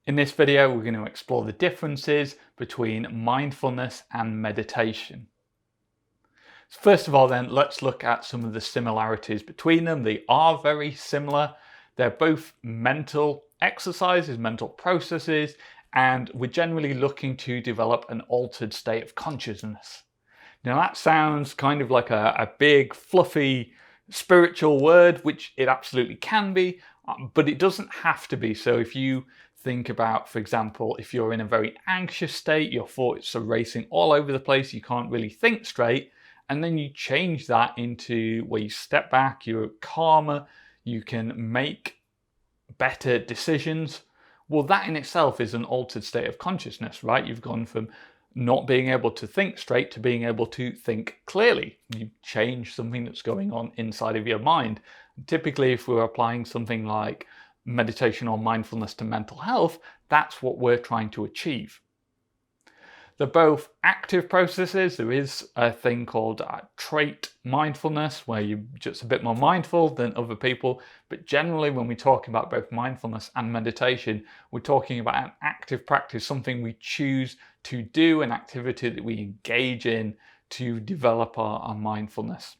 In this video, we're going to explore the differences between mindfulness and meditation. So first of all then, let's look at some of the similarities between them. They are very similar. They're both mental exercises, mental processes, and we're generally looking to develop an altered state of consciousness. Now that sounds kind of like a big, fluffy, spiritual word, which it absolutely can be, but it doesn't have to be. So if you think about, for example, if you're in a very anxious state, your thoughts are racing all over the place, you can't really think straight, and then you change that into where you step back, you're calmer, you can make better decisions. Well, that in itself is an altered state of consciousness, right? You've gone from not being able to think straight to being able to think clearly. You change something that's going on inside of your mind. Typically, if we're applying something like meditation or mindfulness to mental health, that's what we're trying to achieve. They're both active processes. There is a thing called trait mindfulness, where you're just a bit more mindful than other people. But generally, when we talk about both mindfulness and meditation, we're talking about an active practice, something we choose to do, an activity that we engage in to develop our mindfulness.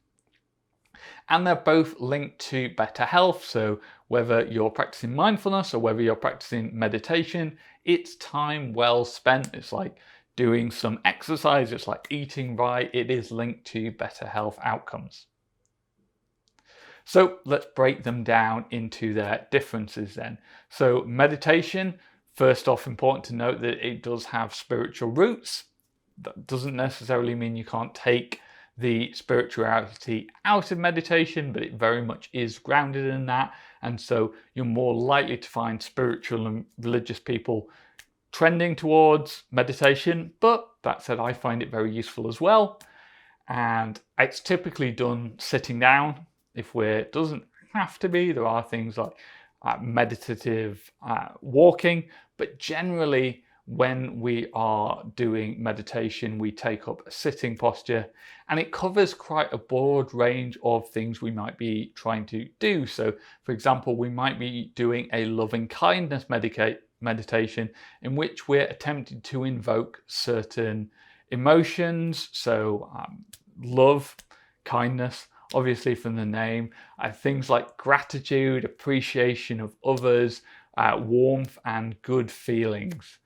And they're both linked to better health. So whether you're practicing mindfulness or whether you're practicing meditation, it's time well spent. It's like doing some exercise, it's like eating right, it is linked to better health outcomes. So let's break them down into their differences then. So meditation, first off, important to note that it does have spiritual roots. That doesn't necessarily mean you can't take the spirituality out of meditation, but it very much is grounded in that. And so you're more likely to find spiritual and religious people trending towards meditation, but that said, I find it very useful as well. And it's typically done sitting down. If it doesn't have to be, there are things like meditative walking, but generally when we are doing meditation, we take up a sitting posture, and it covers quite a broad range of things we might be trying to do. So for example, we might be doing a loving kindness meditation in which we're attempting to invoke certain emotions. So love, kindness, obviously from the name, things like gratitude, appreciation of others, warmth and good feelings.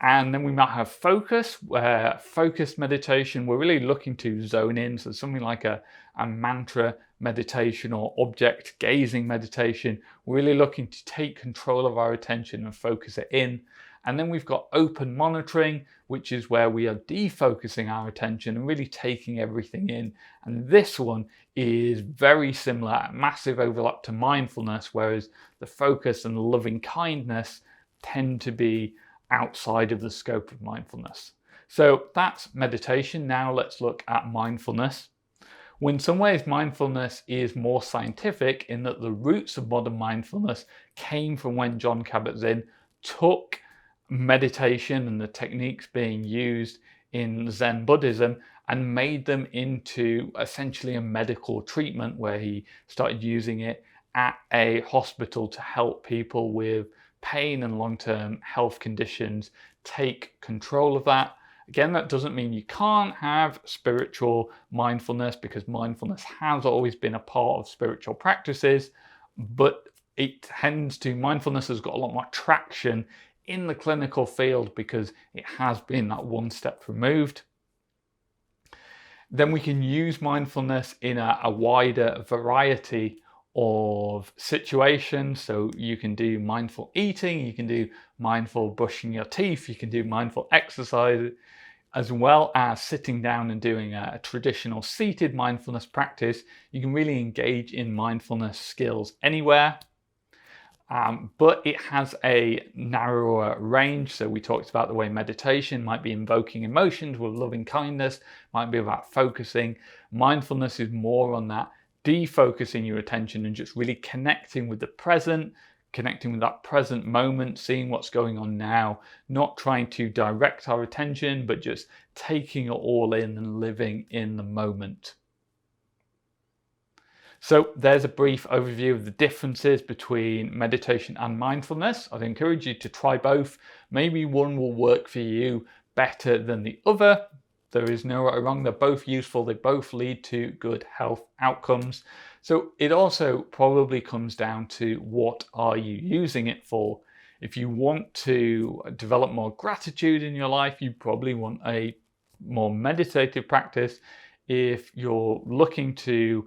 And then we might have focus, where focused meditation, we're really looking to zone in. So something like a mantra meditation or object gazing meditation, we're really looking to take control of our attention and focus it in. And then we've got open monitoring, which is where we are defocusing our attention and really taking everything in. And this one is very similar, massive overlap to mindfulness, whereas the focus and the loving kindness tend to be outside of the scope of mindfulness. So that's meditation. Now let's look at mindfulness. Well, in some ways, mindfulness is more scientific in that the roots of modern mindfulness came from when Jon Kabat-Zinn took meditation and the techniques being used in Zen Buddhism and made them into essentially a medical treatment, where he started using it at a hospital to help people with pain and long-term health conditions take control of that. Again, that doesn't mean you can't have spiritual mindfulness, because mindfulness has always been a part of spiritual practices, but mindfulness has got a lot more traction in the clinical field because it has been that one step removed. Then we can use mindfulness in a wider variety of situations. So you can do mindful eating, you can do mindful brushing your teeth, you can do mindful exercise, as well as sitting down and doing a traditional seated mindfulness practice. You can really engage in mindfulness skills anywhere. But it has a narrower range. So we talked about the way meditation might be invoking emotions, with loving kindness might be about focusing. Mindfulness is more on that defocusing your attention and just really connecting with the present, connecting with that present moment, seeing what's going on now, not trying to direct our attention, but just taking it all in and living in the moment. So there's a brief overview of the differences between meditation and mindfulness. I'd encourage you to try both. Maybe one will work for you better than the other. There is no right or wrong. They're both useful. They both lead to good health outcomes. So it also probably comes down to what are you using it for? If you want to develop more gratitude in your life, you probably want a more meditative practice. If you're looking to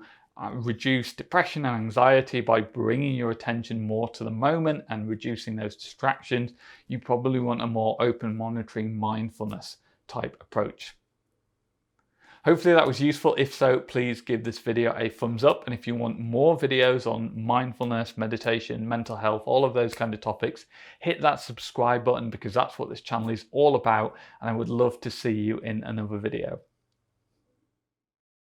reduce depression and anxiety by bringing your attention more to the moment and reducing those distractions, you probably want a more open monitoring mindfulness type approach. Hopefully that was useful. If so, please give this video a thumbs up. And if you want more videos on mindfulness, meditation, mental health, all of those kind of topics, hit that subscribe button because that's what this channel is all about. And I would love to see you in another video.